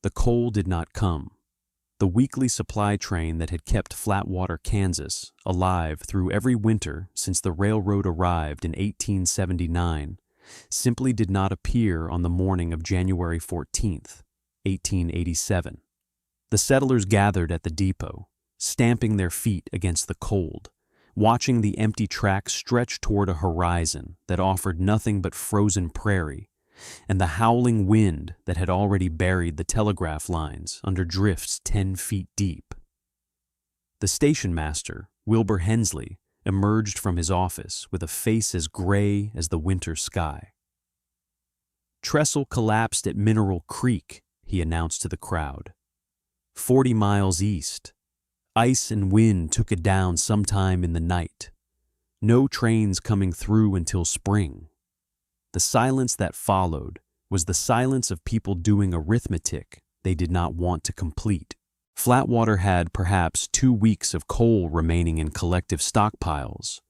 The coal did not come. The weekly supply train that had kept Flatwater, Kansas, alive through every winter since the railroad arrived in 1879 simply did not appear on the morning of January 14th, 1887. The settlers gathered at the depot, stamping their feet against the cold, watching the empty tracks stretch toward a horizon that offered nothing but frozen prairie, and the howling wind that had already buried the telegraph lines under drifts 10 feet deep. The station master, Wilbur Hensley, emerged from his office with a face as gray as the winter sky. "Trestle collapsed at Mineral Creek," he announced to the crowd. 40 miles east. Ice and wind took it down sometime in the night. No trains coming through until spring. The silence that followed was the silence of people doing arithmetic they did not want to complete. Flatwater had perhaps 2 weeks of coal remaining in collective stockpiles,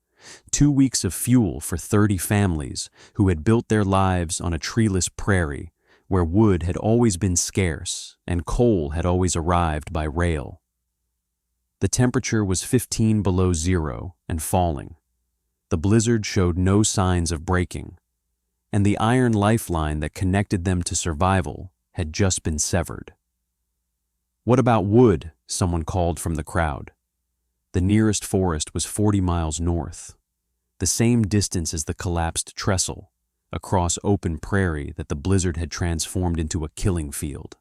2 weeks of fuel for 30 families who had built their lives on a treeless prairie where wood had always been scarce and coal had always arrived by rail. The temperature was 15 below zero and falling. The blizzard showed no signs of breaking, and the iron lifeline that connected them to survival had just been severed. "What about wood?" someone called from the crowd. The nearest forest was 40 miles north, the same distance as the collapsed trestle, across open prairie that the blizzard had transformed into a killing field.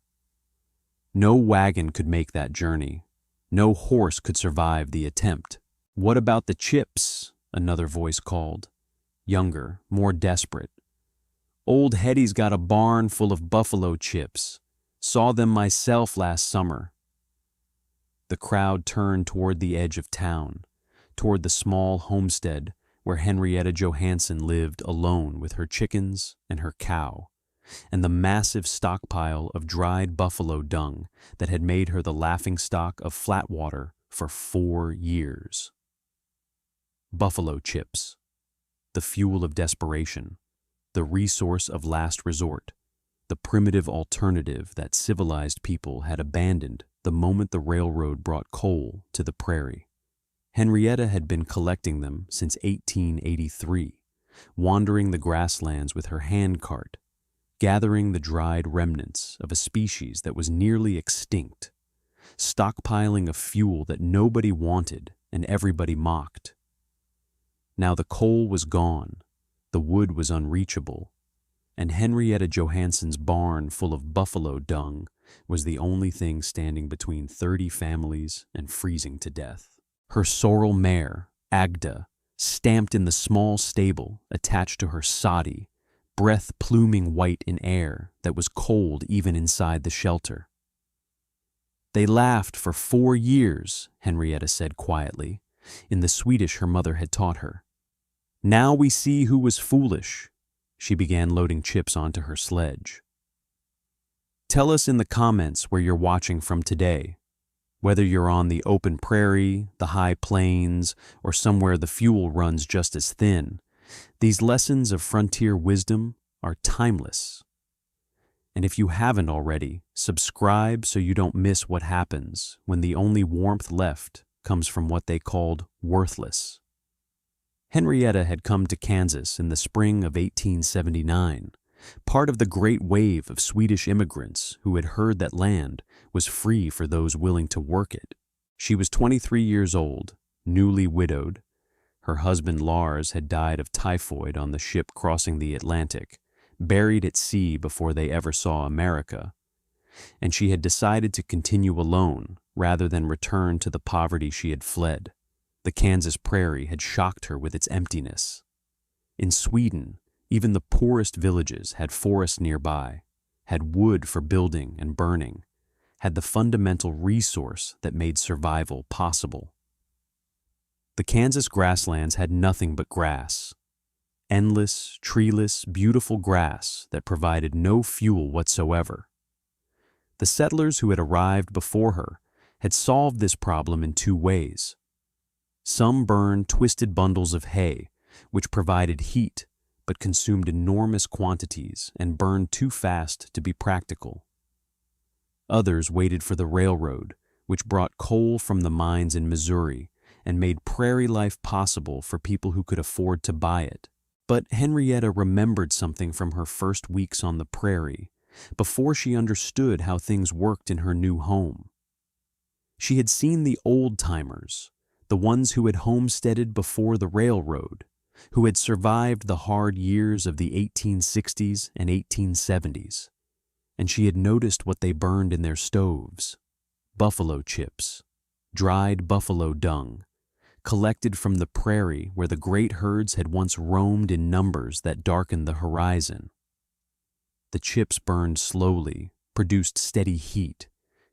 No wagon could make that journey. No horse could survive the attempt. "What about the chips?" another voice called, younger, more desperate. "Old Hetty's got a barn full of buffalo chips. Saw them myself last summer." The crowd turned toward the edge of town, toward the small homestead where Henrietta Johansson lived alone with her chickens and her cow, and the massive stockpile of dried buffalo dung that had made her the laughingstock of Flatwater for 4 years. Buffalo chips, the fuel of desperation, the resource of last resort, the primitive alternative that civilized people had abandoned the moment the railroad brought coal to the prairie. Henrietta had been collecting them since 1883, wandering the grasslands with her handcart, gathering the dried remnants of a species that was nearly extinct, stockpiling a fuel that nobody wanted and everybody mocked. Now the coal was gone, the wood was unreachable, and Henrietta Johansson's barn full of buffalo dung was the only thing standing between 30 families and freezing to death. Her sorrel mare, Agda, stamped in the small stable attached to her soddy, breath-pluming white in air that was cold even inside the shelter. "They laughed for 4 years," Henrietta said quietly, in the Swedish her mother had taught her. "Now we see who was foolish." She began loading chips onto her sledge. Tell us in the comments where you're watching from today, whether you're on the open prairie, the high plains, or somewhere the fuel runs just as thin. These lessons of frontier wisdom are timeless. And if you haven't already, subscribe so you don't miss what happens when the only warmth left comes from what they called worthless. Henrietta had come to Kansas in the spring of 1879, part of the great wave of Swedish immigrants who had heard that land was free for those willing to work it. She was 23 years old, newly widowed. Her husband Lars had died of typhoid on the ship crossing the Atlantic, buried at sea before they ever saw America, and she had decided to continue alone rather than return to the poverty she had fled. The Kansas prairie had shocked her with its emptiness. In Sweden, even the poorest villages had forests nearby, had wood for building and burning, had the fundamental resource that made survival possible. The Kansas grasslands had nothing but grass. Endless, treeless, beautiful grass that provided no fuel whatsoever. The settlers who had arrived before her had solved this problem in 2 ways. Some burned twisted bundles of hay, which provided heat but consumed enormous quantities and burned too fast to be practical. Others waited for the railroad, which brought coal from the mines in Missouri and made prairie life possible for people who could afford to buy it. But Henrietta remembered something from her first weeks on the prairie, before she understood how things worked in her new home. She had seen the old-timers, the ones who had homesteaded before the railroad, who had survived the hard years of the 1860s and 1870s, and she had noticed what they burned in their stoves: buffalo chips, dried buffalo dung, collected from the prairie where the great herds had once roamed in numbers that darkened the horizon. The chips burned slowly, produced steady heat,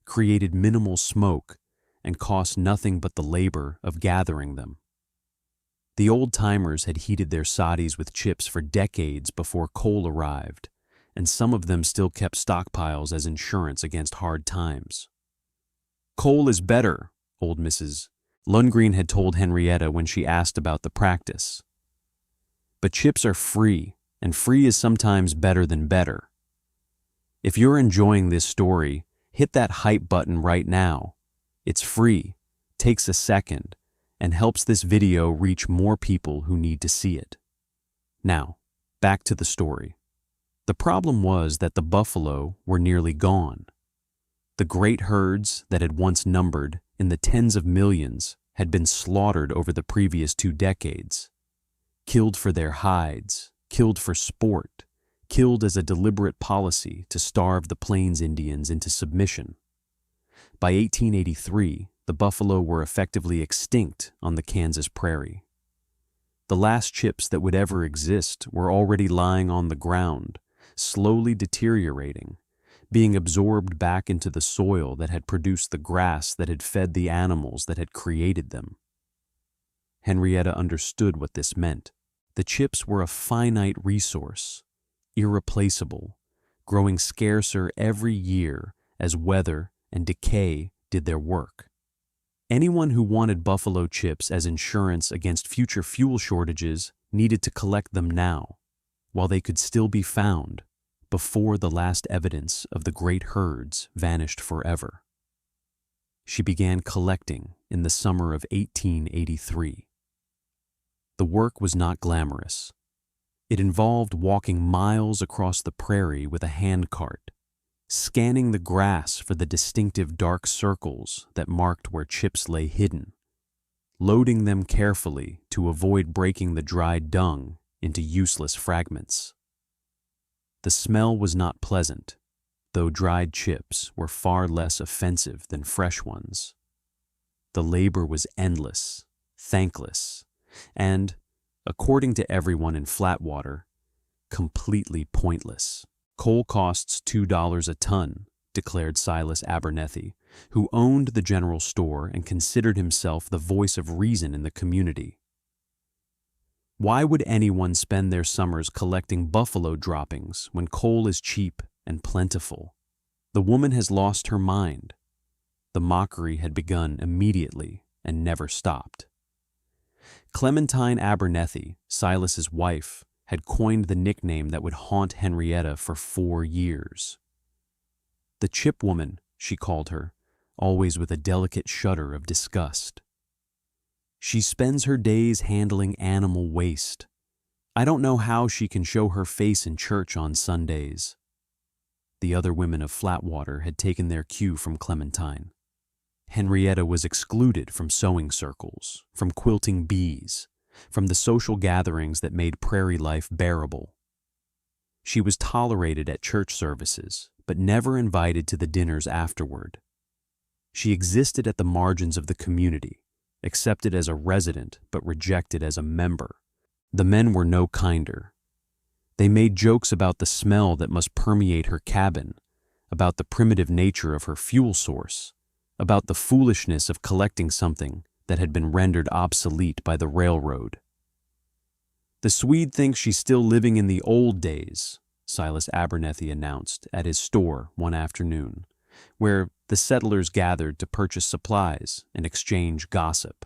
created minimal smoke, and cost nothing but the labor of gathering them. The old-timers had heated their soddies with chips for decades before coal arrived, and some of them still kept stockpiles as insurance against hard times. "Coal is better," old Mrs. Lundgren had told Henrietta when she asked about the practice. "But chips are free, and free is sometimes better than better." If you're enjoying this story, hit that hype button right now. It's free, takes a second, and helps this video reach more people who need to see it. Now, back to the story. The problem was that the buffalo were nearly gone. The great herds that had once numbered in the tens of millions had been slaughtered over the previous 2 decades. Killed for their hides, killed for sport, killed as a deliberate policy to starve the Plains Indians into submission. By 1883, the buffalo were effectively extinct on the Kansas prairie. The last chips that would ever exist were already lying on the ground, slowly deteriorating, being absorbed back into the soil that had produced the grass that had fed the animals that had created them. Henrietta understood what this meant. The chips were a finite resource, irreplaceable, growing scarcer every year as weather and decay did their work. Anyone who wanted buffalo chips as insurance against future fuel shortages needed to collect them now, while they could still be found, before the last evidence of the great herds vanished forever. She began collecting in the summer of 1883. The work was not glamorous. It involved walking miles across the prairie with a handcart, scanning the grass for the distinctive dark circles that marked where chips lay hidden, loading them carefully to avoid breaking the dried dung into useless fragments. The smell was not pleasant, though dried chips were far less offensive than fresh ones. The labor was endless, thankless, and, according to everyone in Flatwater, completely pointless. "Coal costs $2 a ton," declared Silas Abernethy, who owned the general store and considered himself the voice of reason in the community. "Why would anyone spend their summers collecting buffalo droppings when coal is cheap and plentiful? The woman has lost her mind." The mockery had begun immediately and never stopped. Clementine Abernethy, Silas's wife, had coined the nickname that would haunt Henrietta for 4 years. "The chipwoman," she called her, always with a delicate shudder of disgust. "She spends her days handling animal waste. I don't know how she can show her face in church on Sundays." The other women of Flatwater had taken their cue from Clementine. Henrietta was excluded from sewing circles, from quilting bees, from the social gatherings that made prairie life bearable. She was tolerated at church services, but never invited to the dinners afterward. She existed at the margins of the community, accepted as a resident but rejected as a member. The men were no kinder. They made jokes about the smell that must permeate her cabin, about the primitive nature of her fuel source, about the foolishness of collecting something that had been rendered obsolete by the railroad. "The Swede thinks she's still living in the old days," Silas Abernethy announced at his store one afternoon, where the settlers gathered to purchase supplies and exchange gossip.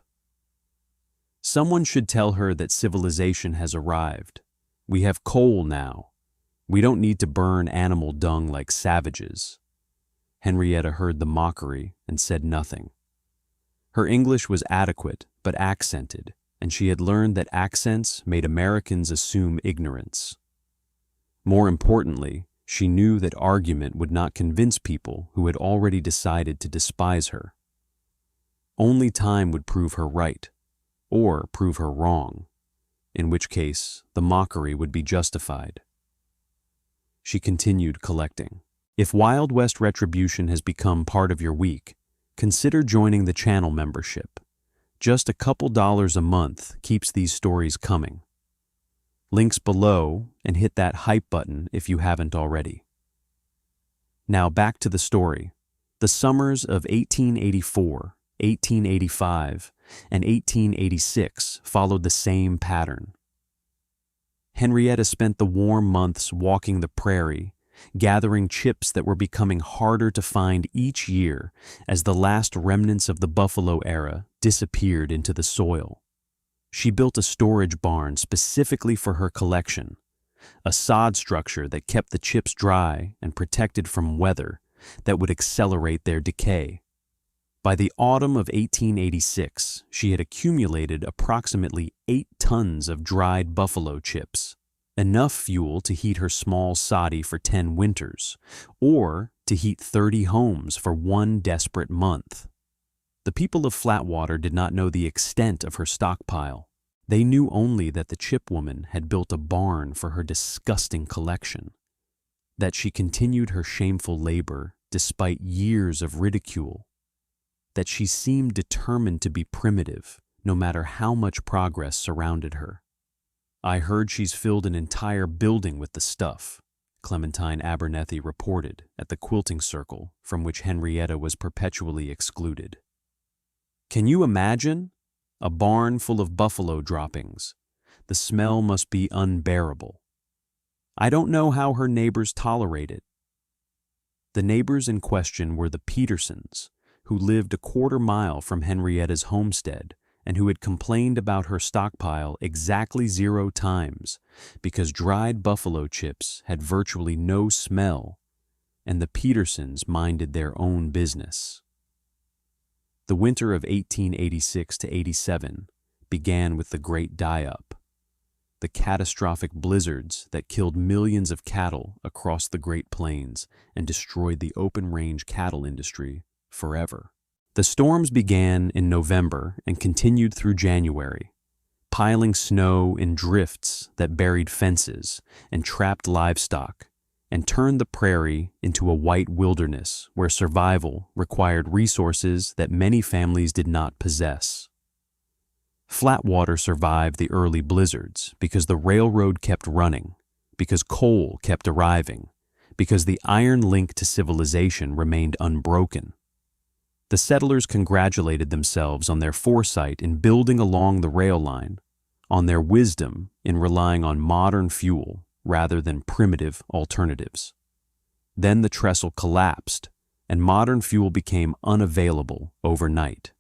"Someone should tell her that civilization has arrived. We have coal now. We don't need to burn animal dung like savages." Henrietta heard the mockery and said nothing. Her English was adequate but accented, and she had learned that accents made Americans assume ignorance. More importantly, she knew that argument would not convince people who had already decided to despise her. Only time would prove her right, or prove her wrong, in which case the mockery would be justified. She continued collecting. If Wild West Retribution has become part of your week, consider joining the channel membership. Just a couple dollars a month keeps these stories coming. Links below, and hit that hype button if you haven't already. Now back to the story. The summers of 1884, 1885, and 1886 followed the same pattern. Henrietta spent the warm months walking the prairie, gathering chips that were becoming harder to find each year as the last remnants of the buffalo era disappeared into the soil. She built a storage barn specifically for her collection, a sod structure that kept the chips dry and protected from weather that would accelerate their decay. By the autumn of 1886, she had accumulated approximately 8 tons of dried buffalo chips, enough fuel to heat her small soddy for 10 winters, or to heat 30 homes for one desperate month. The people of Flatwater did not know the extent of her stockpile. They knew only that the chipwoman had built a barn for her disgusting collection, that she continued her shameful labor despite years of ridicule, that she seemed determined to be primitive no matter how much progress surrounded her. "I heard she's filled an entire building with the stuff," Clementine Abernethy reported at the quilting circle from which Henrietta was perpetually excluded. "Can you imagine? A barn full of buffalo droppings. The smell must be unbearable. I don't know how her neighbors tolerate it." The neighbors in question were the Petersons, who lived a quarter-mile from Henrietta's homestead and who had complained about her stockpile exactly 0 times because dried buffalo chips had virtually no smell, and the Petersons minded their own business. The winter of 1886 to 87 began with the Great Die-Up, the catastrophic blizzards that killed millions of cattle across the Great Plains and destroyed the open-range cattle industry forever. The storms began in November and continued through January, piling snow in drifts that buried fences and trapped livestock, and turned the prairie into a white wilderness where survival required resources that many families did not possess. Flatwater survived the early blizzards because the railroad kept running, because coal kept arriving, because the iron link to civilization remained unbroken. The settlers congratulated themselves on their foresight in building along the rail line, on their wisdom in relying on modern fuel rather than primitive alternatives. Then the trestle collapsed, and modern fuel became unavailable overnight.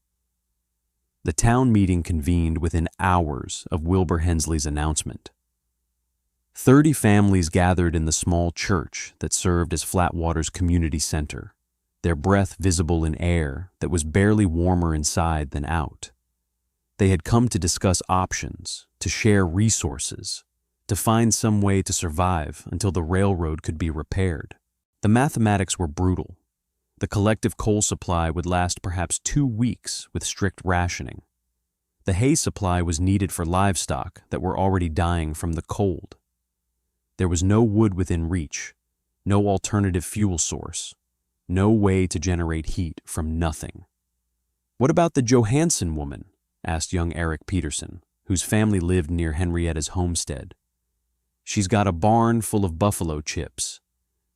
The town meeting convened within hours of Wilbur Hensley's announcement. 30 families gathered in the small church that served as Flatwater's community center, their breath visible in air that was barely warmer inside than out. They had come to discuss options, to share resources, to find some way to survive until the railroad could be repaired. The mathematics were brutal. The collective coal supply would last perhaps 2 weeks with strict rationing. The hay supply was needed for livestock that were already dying from the cold. There was no wood within reach, no alternative fuel source, no way to generate heat from nothing. "What about the Johansson woman?" asked young Eric Peterson, whose family lived near Henrietta's homestead. "She's got a barn full of buffalo chips.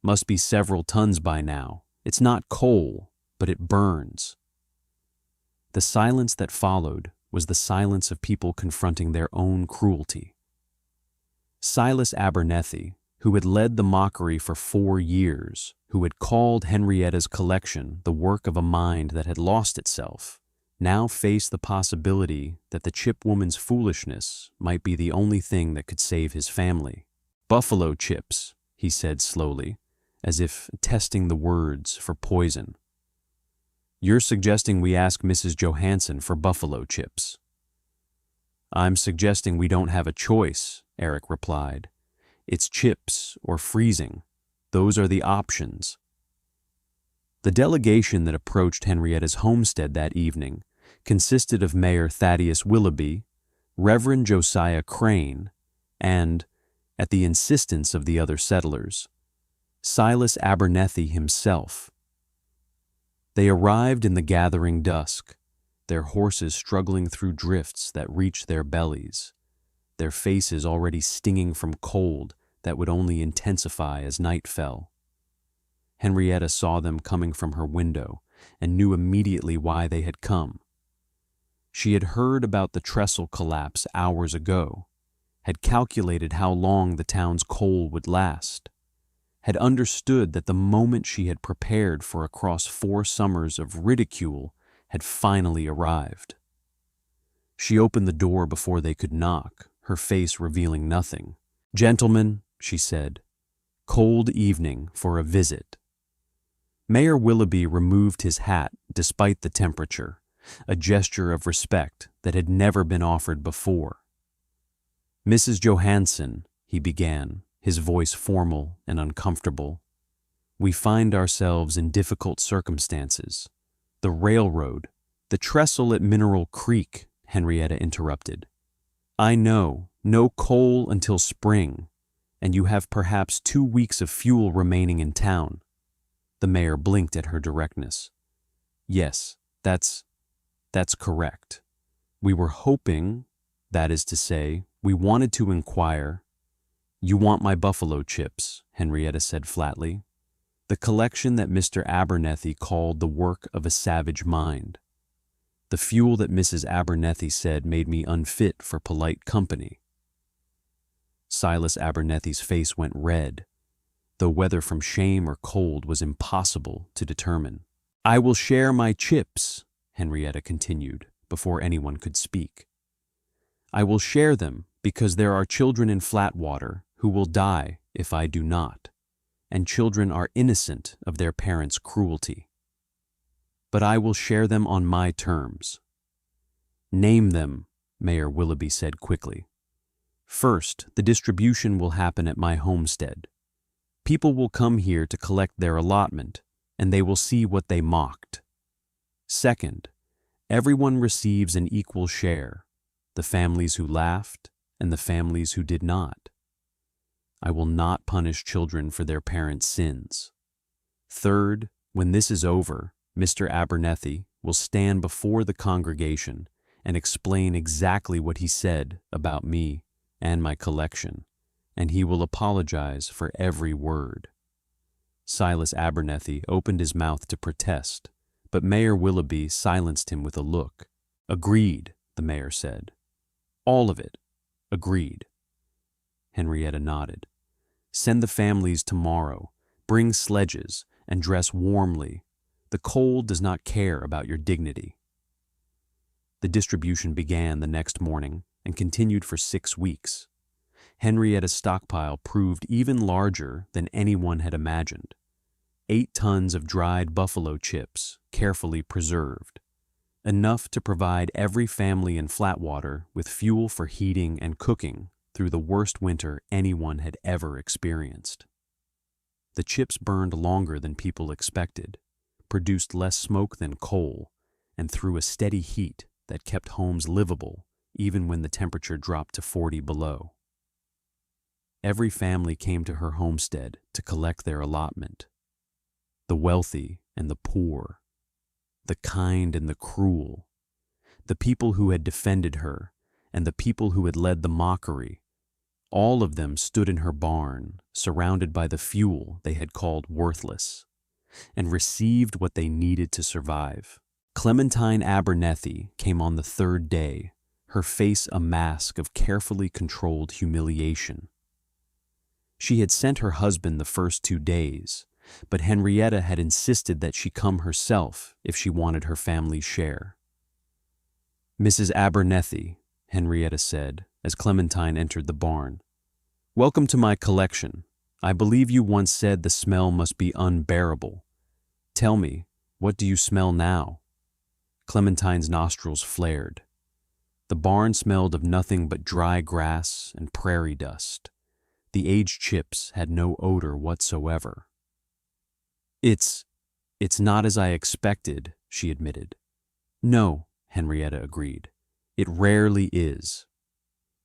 Must be several tons by now. It's not coal, but it burns." The silence that followed was the silence of people confronting their own cruelty. Silas Abernethy, who had led the mockery for 4 years, who had called Henrietta's collection the work of a mind that had lost itself, now faced the possibility that the chipwoman's foolishness might be the only thing that could save his family. "Buffalo chips," he said slowly, as if testing the words for poison. "You're suggesting we ask Mrs. Johansson for buffalo chips." "I'm suggesting we don't have a choice," Eric replied. "It's chips or freezing. Those are the options." The delegation that approached Henrietta's homestead that evening consisted of Mayor Thaddeus Willoughby, Reverend Josiah Crane, and, at the insistence of the other settlers, Silas Abernethy himself. They arrived in the gathering dusk, their horses struggling through drifts that reached their bellies, their faces already stinging from cold that would only intensify as night fell. Henrietta saw them coming from her window and knew immediately why they had come. She had heard about the trestle collapse hours ago, had calculated how long the town's coal would last, had understood that the moment she had prepared for across 4 summers of ridicule had finally arrived. She opened the door before they could knock, her face revealing nothing. "Gentlemen," she said, "cold evening for a visit." Mayor Willoughby removed his hat despite the temperature, a gesture of respect that had never been offered before. "Mrs. Johansson," he began, his voice formal and uncomfortable, "we find ourselves in difficult circumstances. The railroad, the trestle at Mineral Creek," Henrietta interrupted. "I know, no coal until spring, and you have perhaps 2 weeks of fuel remaining in town." The mayor blinked at her directness. "Yes, that's correct. We were hoping, that is to say, we wanted to inquire." "You want my buffalo chips," Henrietta said flatly. "The collection that Mr. Abernethy called the work of a savage mind. The fuel that Mrs. Abernethy said made me unfit for polite company." Silas Abernethy's face went red, though whether from shame or cold was impossible to determine. "I will share my chips," Henrietta continued, before anyone could speak. "I will share them because there are children in Flatwater who will die if I do not, and children are innocent of their parents' cruelty. But I will share them on my terms." "Name them," Mayor Willoughby said quickly. "First, the distribution will happen at my homestead. People will come here to collect their allotment, and they will see what they mocked. Second, everyone receives an equal share, the families who laughed and the families who did not. I will not punish children for their parents' sins. Third, when this is over, Mr. Abernethy will stand before the congregation and explain exactly what he said about me and my collection, and he will apologize for every word." Silas Abernethy opened his mouth to protest, but Mayor Willoughby silenced him with a look. "Agreed," the mayor said. "All of it. Agreed." Henrietta nodded. "Send the families tomorrow. Bring sledges and dress warmly. The cold does not care about your dignity." The distribution began the next morning and continued for 6 weeks. Henrietta's stockpile proved even larger than anyone had imagined. 8 tons of dried buffalo chips, carefully preserved. Enough to provide every family in Flatwater with fuel for heating and cooking through the worst winter anyone had ever experienced. The chips burned longer than people expected, produced less smoke than coal, and threw a steady heat that kept homes livable even when the temperature dropped to 40 below. Every family came to her homestead to collect their allotment. The wealthy and the poor, the kind and the cruel, the people who had defended her and the people who had led the mockery, all of them stood in her barn, surrounded by the fuel they had called worthless, and received what they needed to survive. Clementine Abernethy came on the 3rd day, her face a mask of carefully controlled humiliation. She had sent her husband the first 2 days, but Henrietta had insisted that she come herself if she wanted her family's share. "Mrs. Abernethy," Henrietta said as Clementine entered the barn, "welcome to my collection. I believe you once said the smell must be unbearable. Tell me, what do you smell now?" Clementine's nostrils flared. The barn smelled of nothing but dry grass and prairie dust. The aged chips had no odor whatsoever. It's not as I expected," she admitted. "No," Henrietta agreed. "It rarely is."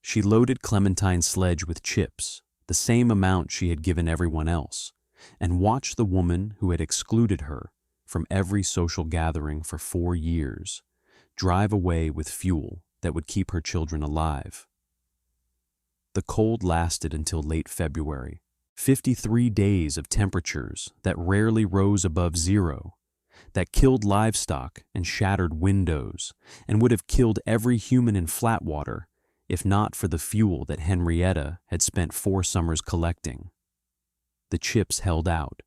She loaded Clementine's sledge with chips, the same amount she had given everyone else, and watched the woman who had excluded her from every social gathering for 4 years drive away with fuel that would keep her children alive. The cold lasted until late February, 53 days of temperatures that rarely rose above zero, that killed livestock and shattered windows, and would have killed every human in Flatwater if not for the fuel that Henrietta had spent 4 summers collecting. The chips held out.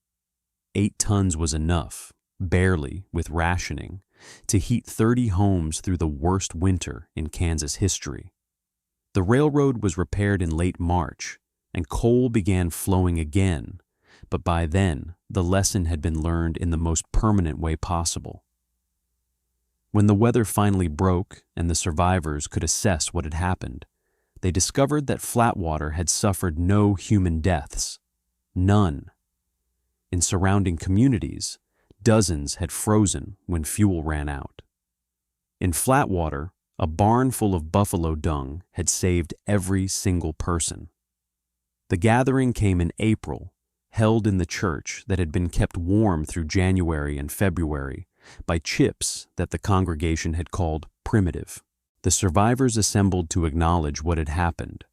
8 tons was enough, barely, with rationing, to heat 30 homes through the worst winter in Kansas history. The railroad was repaired in late March, and coal began flowing again, but by then the lesson had been learned in the most permanent way possible. When the weather finally broke and the survivors could assess what had happened, they discovered that Flatwater had suffered no human deaths. None. In surrounding communities, dozens had frozen when fuel ran out. In Flatwater, a barn full of buffalo dung had saved every single person. The gathering came in April, held in the church that had been kept warm through January and February by chips that the congregation had called primitive. The survivors assembled to acknowledge what had happened,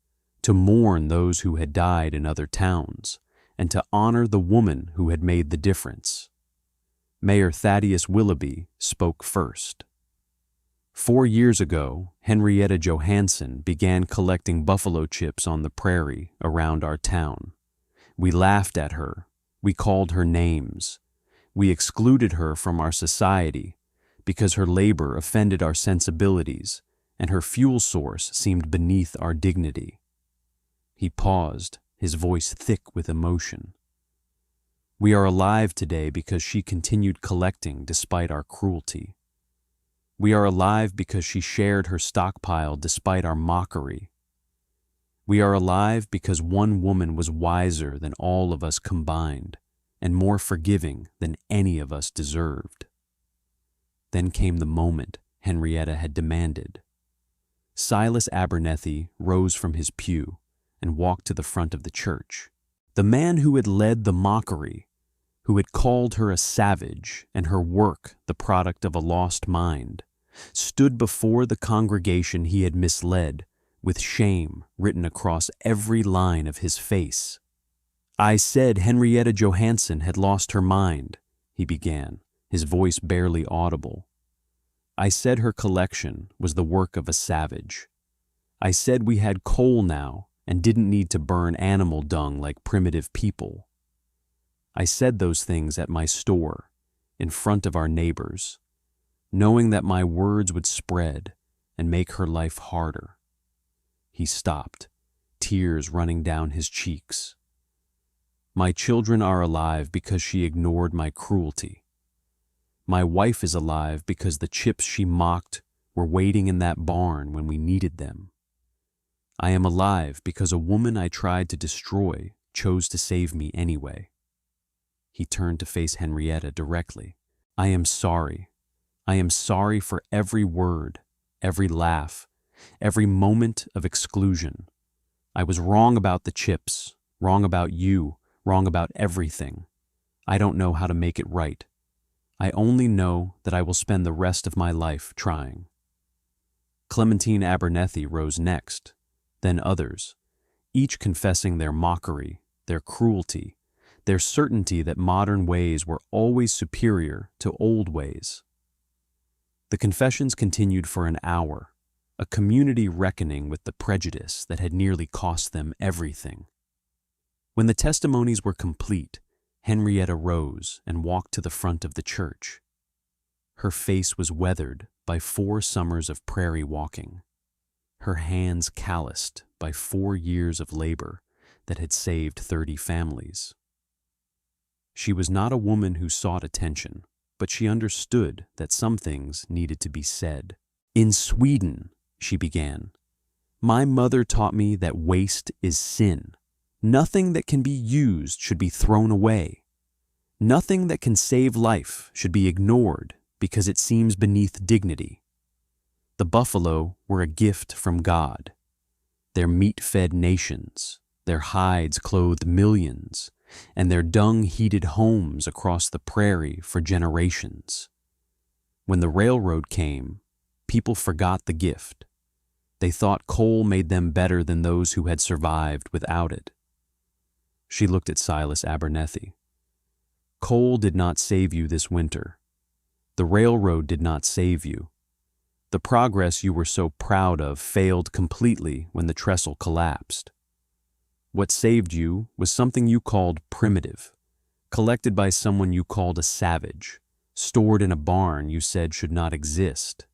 to mourn those who had died in other towns, and to honor the woman who had made the difference. Mayor Thaddeus Willoughby spoke first. 4 years ago, Henrietta Johansson began collecting buffalo chips on the prairie around our town. We laughed at her. We called her names. We excluded her from our society because her labor offended our sensibilities and her fuel source seemed beneath our dignity. He paused, his voice thick with emotion. We are alive today because she continued collecting despite our cruelty. We are alive because she shared her stockpile despite our mockery. We are alive because one woman was wiser than all of us combined and more forgiving than any of us deserved. Then came the moment Henrietta had demanded. Silas Abernethy rose from his pew and walked to the front of the church. The man who had led the mockery, who had called her a savage and her work the product of a lost mind, stood before the congregation he had misled with shame written across every line of his face. "I said Henrietta Johansson had lost her mind," he began, his voice barely audible. "I said her collection was the work of a savage. I said we had coal now and didn't need to burn animal dung like primitive people. I said those things at my store, in front of our neighbors, knowing that my words would spread and make her life harder." He stopped, tears running down his cheeks. "My children are alive because she ignored my cruelty. My wife is alive because the chips she mocked were waiting in that barn when we needed them. I am alive because a woman I tried to destroy chose to save me anyway." He turned to face Henrietta directly. "I am sorry. I am sorry for every word, every laugh, every moment of exclusion. I was wrong about the chips, wrong about you, wrong about everything. I don't know how to make it right. I only know that I will spend the rest of my life trying." Clementine Abernethy rose next, then others, each confessing their mockery, their cruelty, their certainty that modern ways were always superior to old ways. The confessions continued for an hour, a community reckoning with the prejudice that had nearly cost them everything. When the testimonies were complete, Henrietta rose and walked to the front of the church. Her face was weathered by 4 summers of prairie walking, her hands calloused by 4 years of labor that had saved 30 families. She was not a woman who sought attention, but she understood that some things needed to be said. "In Sweden," she began, "my mother taught me that waste is sin. Nothing that can be used should be thrown away. Nothing that can save life should be ignored because it seems beneath dignity. The buffalo were a gift from God. Their meat fed nations, their hides clothed millions, and their dung heated homes across the prairie for generations. When the railroad came, people forgot the gift. They thought coal made them better than those who had survived without it." She looked at Silas Abernethy. "Coal did not save you this winter. The railroad did not save you. The progress you were so proud of failed completely when the trestle collapsed. What saved you was something you called primitive, collected by someone you called a savage, stored in a barn you said should not exist."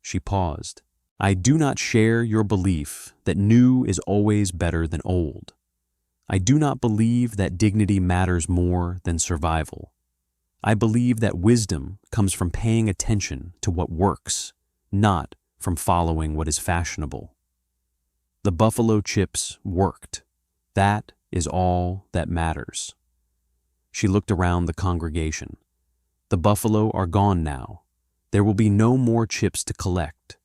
She paused. "I do not share your belief that new is always better than old. I do not believe that dignity matters more than survival. I believe that wisdom comes from paying attention to what works, not from following what is fashionable. The buffalo chips worked. That is all that matters." She looked around the congregation. "The buffalo are gone now. There will be no more chips to collect.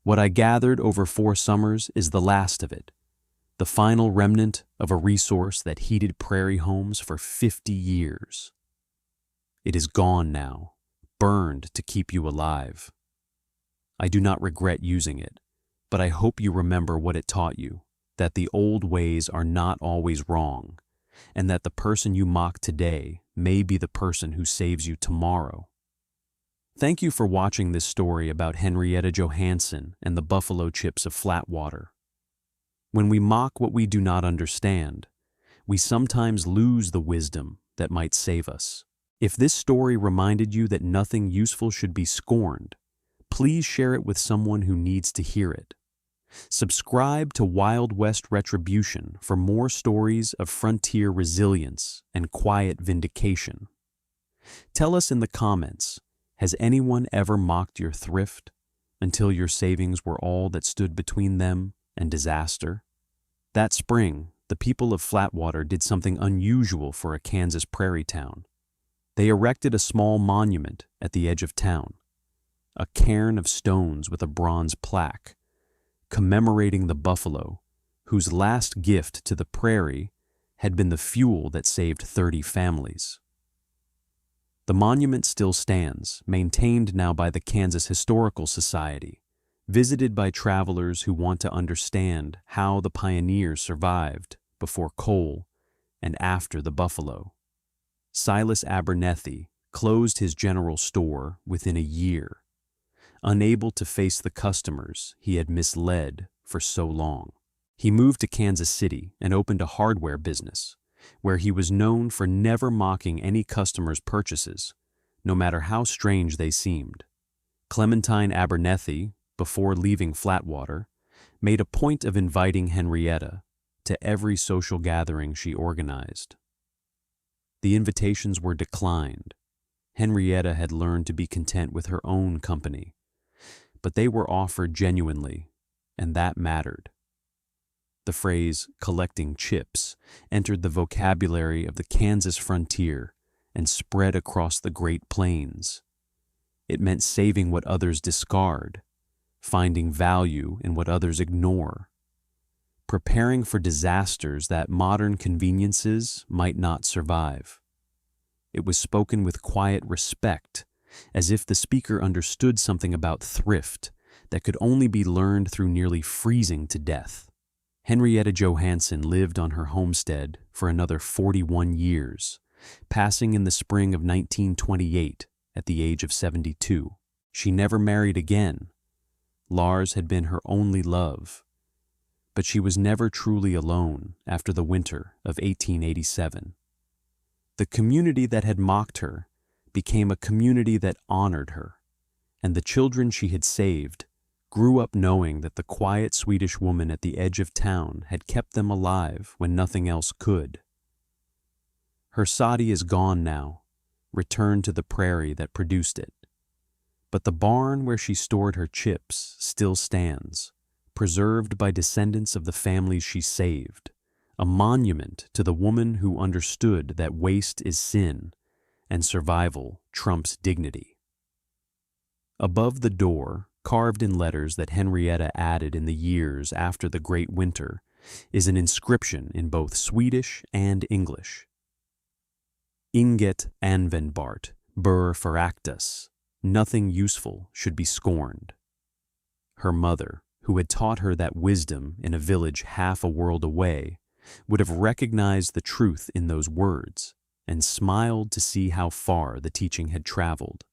What I gathered over 4 summers is the last of it, the final remnant of a resource that heated prairie homes for 50 years. It is gone now, burned to keep you alive. I do not regret using it, but I hope you remember what it taught you, that the old ways are not always wrong, and that the person you mock today may be the person who saves you tomorrow." Thank you for watching this story about Henrietta Johansson and the buffalo chips of Flatwater. When we mock what we do not understand, we sometimes lose the wisdom that might save us. If this story reminded you that nothing useful should be scorned, please share it with someone who needs to hear it. Subscribe to Wild West Retribution for more stories of frontier resilience and quiet vindication. Tell us in the comments, has anyone ever mocked your thrift until your savings were all that stood between them and disaster? That spring, the people of Flatwater did something unusual for a Kansas prairie town. They erected a small monument at the edge of town, a cairn of stones with a bronze plaque, commemorating the buffalo, whose last gift to the prairie had been the fuel that saved 30 families. The monument still stands, maintained now by the Kansas Historical Society, visited by travelers who want to understand how the pioneers survived before coal and after the buffalo. Silas Abernethy closed his general store within a year, unable to face the customers he had misled for so long. He moved to Kansas City and opened a hardware business, where he was known for never mocking any customer's purchases, no matter how strange they seemed. Clementine Abernethy, before leaving Flatwater, made a point of inviting Henrietta to every social gathering she organized. The invitations were declined. Henrietta had learned to be content with her own company, but they were offered genuinely, and that mattered. The phrase "collecting chips" entered the vocabulary of the Kansas frontier and spread across the Great Plains. It meant saving what others discard, finding value in what others ignore, preparing for disasters that modern conveniences might not survive. It was spoken with quiet respect, as if the speaker understood something about thrift that could only be learned through nearly freezing to death. Henrietta Johansson lived on her homestead for another 41 years, passing in the spring of 1928 at the age of 72. She never married again. Lars had been her only love, but she was never truly alone after the winter of 1887. The community that had mocked her became a community that honored her, and the children she had saved grew up knowing that the quiet Swedish woman at the edge of town had kept them alive when nothing else could. Her sadi is gone now, returned to the prairie that produced it. But the barn where she stored her chips still stands, preserved by descendants of the families she saved, a monument to the woman who understood that waste is sin and survival trumps dignity. Above the door, carved in letters that Henrietta added in the years after the Great Winter, is an inscription in both Swedish and English. Inget användbart bör föraktas. Nothing useful should be scorned. Her mother, who had taught her that wisdom in a village half a world away, would have recognized the truth in those words and smiled to see how far the teaching had traveled.